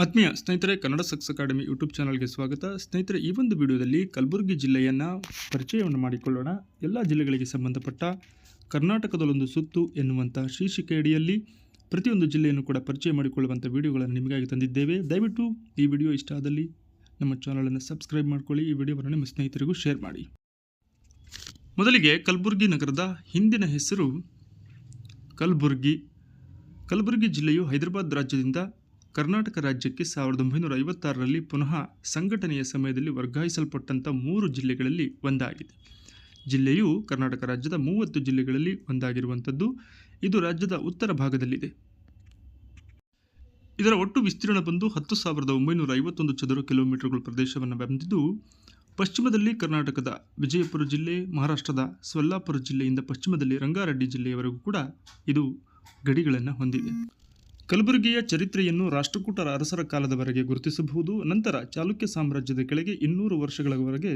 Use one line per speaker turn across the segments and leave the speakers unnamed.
ಆತ್ಮೀಯ ಸ್ನೇಹಿತರೆ, Kannada success academy YouTube ಚಾನಲ್ಗೆ ಸ್ವಾಗತ. ಸ್ನೇಹಿತರೆ, ಈ ಒಂದು ವಿಡಿಯೋದಲ್ಲಿ ಕಲಬುರಗಿ ಜಿಲ್ಲೆಯನ್ನು ಪರಿಚಯವನ್ನು ಮಾಡಿಕೊಳ್ಳೋಣ. ಎಲ್ಲ ಜಿಲ್ಲೆಗಳಿಗೆ ಸಂಬಂಧಪಟ್ಟ ಕರ್ನಾಟಕದಲ್ಲೊಂದು ಸುತ್ತು ಎನ್ನುವಂಥ ಶೀರ್ಷಿಕೆಯಡಿಯಲ್ಲಿ ಪ್ರತಿಯೊಂದು ಜಿಲ್ಲೆಯನ್ನು ಕೂಡ ಪರಿಚಯ ಮಾಡಿಕೊಳ್ಳುವಂಥ ವಿಡಿಯೋಗಳನ್ನು ನಿಮಗಾಗಿ ತಂದಿದ್ದೇವೆ. ದಯವಿಟ್ಟು ಈ ವಿಡಿಯೋ ಇಷ್ಟ ಆದಲ್ಲಿ ನಮ್ಮ ಚಾನಲನ್ನು ಸಬ್ಸ್ಕ್ರೈಬ್ ಮಾಡಿಕೊಳ್ಳಿ. ಈ ವಿಡಿಯೋವನ್ನು ನಿಮ್ಮ ಸ್ನೇಹಿತರಿಗೂ ಶೇರ್ ಮಾಡಿ. ಮೊದಲಿಗೆ ಕಲಬುರಗಿ ನಗರದ ಹಿಂದಿನ ಹೆಸರು ಕಲಬುರಗಿ. ಕಲಬುರಗಿ ಜಿಲ್ಲೆಯು ಹೈದರಾಬಾದ್ ರಾಜ್ಯದಿಂದ ಕರ್ನಾಟಕ ರಾಜ್ಯಕ್ಕೆ 1956ರಲ್ಲಿ ಪುನಃ ಸಂಘಟನೆಯ ಸಮಯದಲ್ಲಿ ವರ್ಗಾಯಿಸಲ್ಪಟ್ಟಂಥ 3 ಜಿಲ್ಲೆಗಳಲ್ಲಿ ಒಂದಾಗಿದೆ. ಜಿಲ್ಲೆಯು ಕರ್ನಾಟಕ ರಾಜ್ಯದ 30 ಜಿಲ್ಲೆಗಳಲ್ಲಿ ಒಂದಾಗಿರುವಂಥದ್ದು. ಇದು ರಾಜ್ಯದ ಉತ್ತರ ಭಾಗದಲ್ಲಿದೆ. ಇದರ ಒಟ್ಟು ವಿಸ್ತೀರ್ಣ ಬಂದು 10,951 ಚದರ ಕಿಲೋಮೀಟರ್ಗಳ ಪ್ರದೇಶವನ್ನು ಹೊಂದಿದ್ದು, ಪಶ್ಚಿಮದಲ್ಲಿ ಕರ್ನಾಟಕದ ವಿಜಯಪುರ ಜಿಲ್ಲೆ, ಮಹಾರಾಷ್ಟ್ರದ ಸೊಲ್ಲಾಪುರ ಜಿಲ್ಲೆಯಿಂದ ಪಶ್ಚಿಮದಲ್ಲಿ ರಂಗಾರೆಡ್ಡಿ ಜಿಲ್ಲೆಯವರೆಗೂ ಕೂಡ ಇದು ಗಡಿಗಳನ್ನು ಹೊಂದಿದೆ. ಕಲಬುರಗಿಯ ಚರಿತ್ರೆಯನ್ನು ರಾಷ್ಟ್ರಕೂಟರ ಅರಸರ ಕಾಲದವರೆಗೆ ಗುರುತಿಸಬಹುದು. ನಂತರ ಚಾಲುಕ್ಯ ಸಾಮ್ರಾಜ್ಯದ ಕೆಳಗೆ 200 ವರ್ಷಗಳವರೆಗೆ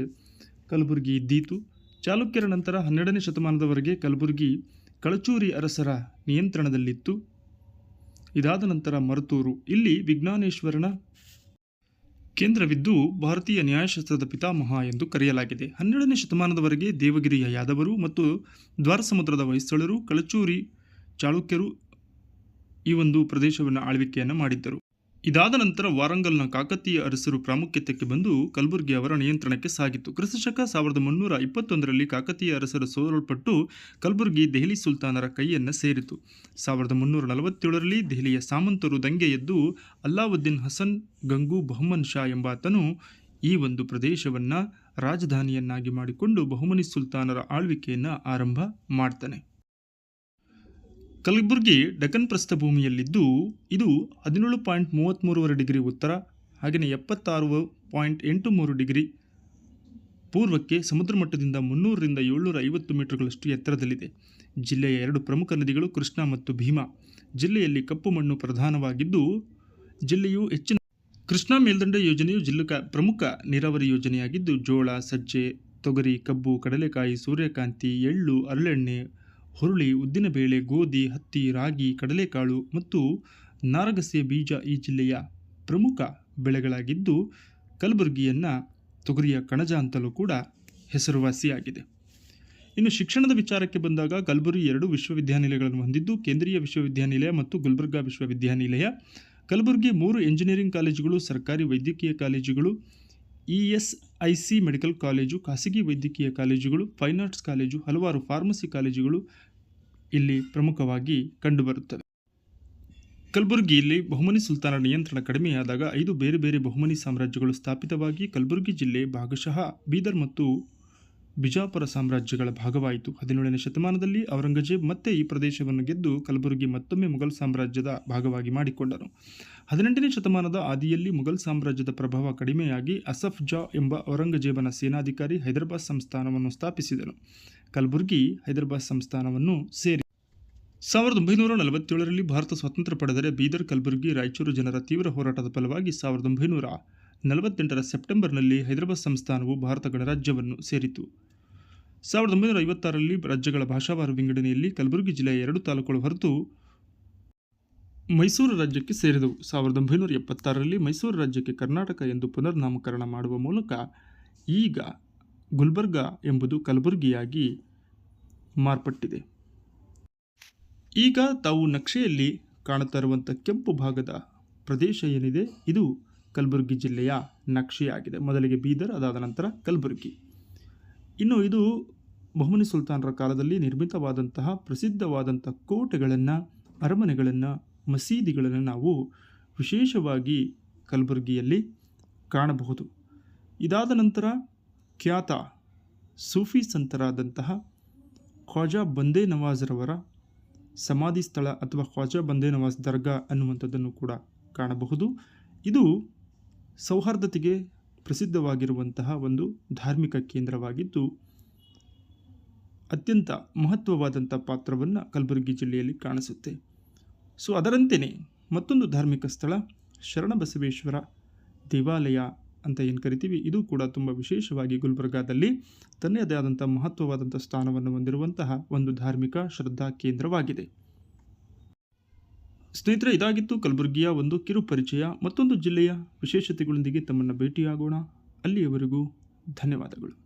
ಕಲಬುರಗಿ ಇದ್ದೀತು. ಚಾಲುಕ್ಯರ ನಂತರ 12ನೇ ಶತಮಾನದವರೆಗೆ ಕಲಬುರಗಿ ಕಳಚೂರಿ ಅರಸರ ನಿಯಂತ್ರಣದಲ್ಲಿತ್ತು. ಇದಾದ ನಂತರ ಮರುತೂರು, ಇಲ್ಲಿ ವಿಜ್ಞಾನೇಶ್ವರನ ಕೇಂದ್ರವಿದ್ದು ಭಾರತೀಯ ನ್ಯಾಯಶಾಸ್ತ್ರದ ಪಿತಾಮಹ ಎಂದು ಕರೆಯಲಾಗಿದೆ. 12ನೇ ಶತಮಾನದವರೆಗೆ ದೇವಗಿರಿಯ ಯಾದವರು ಮತ್ತು ದ್ವಾರಸಮುದ್ರದ ಹೊಯ್ಸಳರು, ಕಳಚೂರಿ ಚಾಳುಕ್ಯರು ಈ ಒಂದು ಪ್ರದೇಶವನ್ನು ಆಳ್ವಿಕೆಯನ್ನು ಮಾಡಿದ್ದರು. ಇದಾದ ನಂತರ ವಾರಂಗಲ್ನ ಕಾಕತೀಯ ಅರಸರು ಪ್ರಾಮುಖ್ಯತೆಗೆ ಬಂದು ಕಲಬುರಗಿ ಅವರ ನಿಯಂತ್ರಣಕ್ಕೆ ಸಾಗಿತು. ಕ್ರಿಸ್ತಶಕ 1321ರಲ್ಲಿ ಕಾಕತೀಯ ಅರಸರು ಸೋಲಲ್ಪಟ್ಟು ಕಲಬುರಗಿ ದೆಹಲಿ ಸುಲ್ತಾನರ ಕೈಯನ್ನು ಸೇರಿತು. 1347ರಲ್ಲಿ ದೆಹಲಿಯ ಸಾಮಂತರು ದಂಗೆ ಎದ್ದು ಅಲ್ಲಾವುದ್ದೀನ್ ಹಸನ್ ಗಂಗು ಬಹುಮನ್ ಶಾ ಎಂಬಾತನು ಈ ಒಂದು ಪ್ರದೇಶವನ್ನು ರಾಜಧಾನಿಯನ್ನಾಗಿ ಮಾಡಿಕೊಂಡು ಬಹುಮನಿ ಸುಲ್ತಾನರ ಆಳ್ವಿಕೆಯನ್ನು ಆರಂಭ ಮಾಡ್ತಾನೆ. ಕಲಬುರಗಿ ಡೆಕ್ಕನ್ ಪ್ರಸ್ಥಭೂಮಿಯಲ್ಲಿದ್ದು ಇದು 17.33 ಡಿಗ್ರಿ ಉತ್ತರ, ಹಾಗೆಯೇ 76.83 ಡಿಗ್ರಿ ಪೂರ್ವಕ್ಕೆ ಸಮುದ್ರ ಮಟ್ಟದಿಂದ 300ರಿಂದ 750 ಮೀಟರ್ಗಳಷ್ಟು ಎತ್ತರದಲ್ಲಿದೆ. ಜಿಲ್ಲೆಯ 2 ಪ್ರಮುಖ ನದಿಗಳು ಕೃಷ್ಣಾ ಮತ್ತು ಭೀಮಾ. ಜಿಲ್ಲೆಯಲ್ಲಿ ಕಪ್ಪು ಮಣ್ಣು ಪ್ರಧಾನವಾಗಿದ್ದು, ಜಿಲ್ಲೆಯು ಹೆಚ್ಚಿನ ಕೃಷ್ಣಾ ಮೇಲ್ದಂಡೆ ಯೋಜನೆಯು ಜಿಲ್ಲೆಯ ಪ್ರಮುಖ ನೀರಾವರಿ ಯೋಜನೆಯಾಗಿದ್ದು, ಜೋಳ, ಸಜ್ಜೆ, ತೊಗರಿ, ಕಬ್ಬು, ಕಡಲೆಕಾಯಿ, ಸೂರ್ಯಕಾಂತಿ, ಎಳ್ಳು, ಹರಳೆಣ್ಣೆ, ಹುರುಳಿ, ಉದ್ದಿನಬೇಳೆ, ಗೋಧಿ, ಹತ್ತಿ, ರಾಗಿ, ಕಡಲೆಕಾಳು ಮತ್ತು ನಾರಗಸೆ ಬೀಜ ಈ ಜಿಲ್ಲೆಯ ಪ್ರಮುಖ ಬೆಳೆಗಳಾಗಿದ್ದು, ಕಲಬುರಗಿಯನ್ನು ತೊಗರಿಯ ಕಣಜ ಅಂತಲೂ ಕೂಡ ಹೆಸರುವಾಸಿಯಾಗಿದೆ. ಇನ್ನು ಶಿಕ್ಷಣದ ವಿಚಾರಕ್ಕೆ ಬಂದಾಗ ಕಲಬುರಗಿ 2 ವಿಶ್ವವಿದ್ಯಾನಿಲಯಗಳನ್ನು ಹೊಂದಿದ್ದು, ಕೇಂದ್ರೀಯ ವಿಶ್ವವಿದ್ಯಾನಿಲಯ ಮತ್ತು ಗುಲ್ಬರ್ಗಾ ವಿಶ್ವವಿದ್ಯಾನಿಲಯ. ಕಲಬುರಗಿ 3 ಎಂಜಿನಿಯರಿಂಗ್ ಕಾಲೇಜುಗಳು, ಸರ್ಕಾರಿ ವೈದ್ಯಕೀಯ ಕಾಲೇಜುಗಳು, ESIC ಮೆಡಿಕಲ್ ಕಾಲೇಜು, ಖಾಸಗಿ ವೈದ್ಯಕೀಯ ಕಾಲೇಜುಗಳು, ಫೈನ್ ಆರ್ಟ್ಸ್ ಕಾಲೇಜು, ಹಲವಾರು ಫಾರ್ಮಸಿ ಕಾಲೇಜುಗಳು ಇಲ್ಲಿ ಪ್ರಮುಖವಾಗಿ ಕಂಡುಬರುತ್ತವೆ. ಕಲಬುರಗಿಯಲ್ಲಿ ಬಹುಮನಿ ಸುಲ್ತಾನರ ನಿಯಂತ್ರಣ ಕಡಿಮೆಯಾದಾಗ 5 ಬೇರೆ ಬೇರೆ ಬಹುಮನಿ ಸಾಮ್ರಾಜ್ಯಗಳು ಸ್ಥಾಪಿತವಾಗಿ ಕಲಬುರಗಿ ಜಿಲ್ಲೆ ಭಾಗಶಃ ಬೀದರ್ ಮತ್ತು ಬಿಜಾಪುರ ಸಾಮ್ರಾಜ್ಯಗಳ ಭಾಗವಾಯಿತು. 17ನೇ ಶತಮಾನದಲ್ಲಿ ಔರಂಗಜೇಬ್ ಮತ್ತೆ ಈ ಪ್ರದೇಶವನ್ನು ಗೆದ್ದು ಕಲಬುರಗಿ ಮತ್ತೊಮ್ಮೆ ಮುಘಲ್ ಸಾಮ್ರಾಜ್ಯದ ಭಾಗವಾಗಿ ಮಾಡಿಕೊಂಡನು. 18ನೇ ಶತಮಾನದ ಆದಿಯಲ್ಲಿ ಮುಘಲ್ ಸಾಮ್ರಾಜ್ಯದ ಪ್ರಭಾವ ಕಡಿಮೆಯಾಗಿ ಅಸಫ್ ಜಾ ಎಂಬ ಔರಂಗಜೇಬನ ಸೇನಾಧಿಕಾರಿ ಹೈದರಾಬಾದ್ ಸಂಸ್ಥಾನವನ್ನು ಸ್ಥಾಪಿಸಿದನು. ಕಲಬುರಗಿ ಹೈದರಾಬಾದ್ ಸಂಸ್ಥಾನವನ್ನು ಸೇರಿ 1947ರಲ್ಲಿ ಭಾರತ ಸ್ವಾತಂತ್ರ್ಯ ಪಡೆದರೆ ಬೀದರ್, ಕಲಬುರಗಿ, ರಾಯಚೂರು ಜನರ ತೀವ್ರ ಹೋರಾಟದ ಫಲವಾಗಿ 1948ರ ಸೆಪ್ಟೆಂಬರ್ನಲ್ಲಿ ಹೈದರಾಬಾದ್ ಸಂಸ್ಥಾನವು ಭಾರತ ಗಣರಾಜ್ಯವನ್ನು ಸೇರಿತು. 1956ರಲ್ಲಿ ರಾಜ್ಯಗಳ ಭಾಷಾವಾರು ವಿಂಗಡಣೆಯಲ್ಲಿ ಕಲಬುರಗಿ ಜಿಲ್ಲೆಯ 2 ತಾಲೂಕುಗಳು ಹೊರತು ಮೈಸೂರು ರಾಜ್ಯಕ್ಕೆ ಸೇರಿದವು. 1976ರಲ್ಲಿ ಮೈಸೂರು ರಾಜ್ಯಕ್ಕೆ ಕರ್ನಾಟಕ ಎಂದು ಪುನರ್ನಾಮಕರಣ ಮಾಡುವ ಮೂಲಕ ಈಗ ಗುಲ್ಬರ್ಗಾ ಎಂಬುದು ಕಲಬುರಗಿಯಾಗಿ ಮಾರ್ಪಟ್ಟಿದೆ. ಈಗ ತಾವು ನಕ್ಷೆಯಲ್ಲಿ ಕಾಣುತ್ತಾ ಇರುವಂಥ ಕೆಂಪು ಭಾಗದ ಪ್ರದೇಶ ಏನಿದೆ, ಇದು ಕಲಬುರಗಿ ಜಿಲ್ಲೆಯ ನಕ್ಷೆಯಾಗಿದೆ. ಮೊದಲಿಗೆ ಬೀದರ್, ಅದಾದ ನಂತರ ಕಲಬುರಗಿ. ಇನ್ನು ಇದು ಬಹುಮನಿ ಸುಲ್ತಾನರ ಕಾಲದಲ್ಲಿ ನಿರ್ಮಿತವಾದಂತಹ ಪ್ರಸಿದ್ಧವಾದಂಥ ಕೋಟೆಗಳನ್ನು, ಅರಮನೆಗಳನ್ನು, ಮಸೀದಿಗಳನ್ನು ನಾವು ವಿಶೇಷವಾಗಿ ಕಲಬುರಗಿಯಲ್ಲಿ ಕಾಣಬಹುದು. ಇದಾದ ನಂತರ ಖ್ಯಾತ ಸೂಫಿ ಸಂತರಾದಂತಹ ಖ್ವಾಜಾ ಬಂದೇ ನವಾಜ್ರವರ ಸಮಾಧಿ ಸ್ಥಳ ಅಥವಾ ಖ್ವಾಜಾ ಬಂದೇ ನವಾಜ್ ದರ್ಗಾ ಅನ್ನುವಂಥದ್ದನ್ನು ಕೂಡ ಕಾಣಬಹುದು. ಇದು ಸೌಹಾರ್ದತೆಗೆ ಪ್ರಸಿದ್ಧವಾಗಿರುವಂತಹ ಒಂದು ಧಾರ್ಮಿಕ ಕೇಂದ್ರವಾಗಿದ್ದು, ಅತ್ಯಂತ ಮಹತ್ವವಾದಂಥ ಪಾತ್ರವನ್ನು ಕಲಬುರಗಿ ಜಿಲ್ಲೆಯಲ್ಲಿ ಕಾಣಿಸುತ್ತೆ. ಸೊ ಅದರಂತೆಯೇ ಮತ್ತೊಂದು ಧಾರ್ಮಿಕ ಸ್ಥಳ ಶರಣಬಸವೇಶ್ವರ ದೇವಾಲಯ ಅಂತ ಏನು ಕರಿತೀವಿ, ಇದು ಕೂಡ ತುಂಬ ವಿಶೇಷವಾಗಿ ಗುಲ್ಬರ್ಗಾದಲ್ಲಿ ತನ್ನದೇ ಆದಂಥ ಮಹತ್ವವಾದಂಥ ಸ್ಥಾನವನ್ನು ಹೊಂದಿರುವಂತಹ ಒಂದು ಧಾರ್ಮಿಕ ಶ್ರದ್ಧಾ ಕೇಂದ್ರವಾಗಿದೆ. ಸ್ನೇಹಿತರೆ, ಇದಾಗಿತ್ತು ಕಲಬುರಗಿಯ ಒಂದು ಕಿರು ಪರಿಚಯ. ಮತ್ತೊಂದು ಜಿಲ್ಲೆಯ ವಿಶೇಷತೆಗಳೊಂದಿಗೆ ತಮ್ಮನ್ನು ಭೇಟಿಯಾಗೋಣ. ಅಲ್ಲಿಯವರೆಗೂ ಧನ್ಯವಾದಗಳು.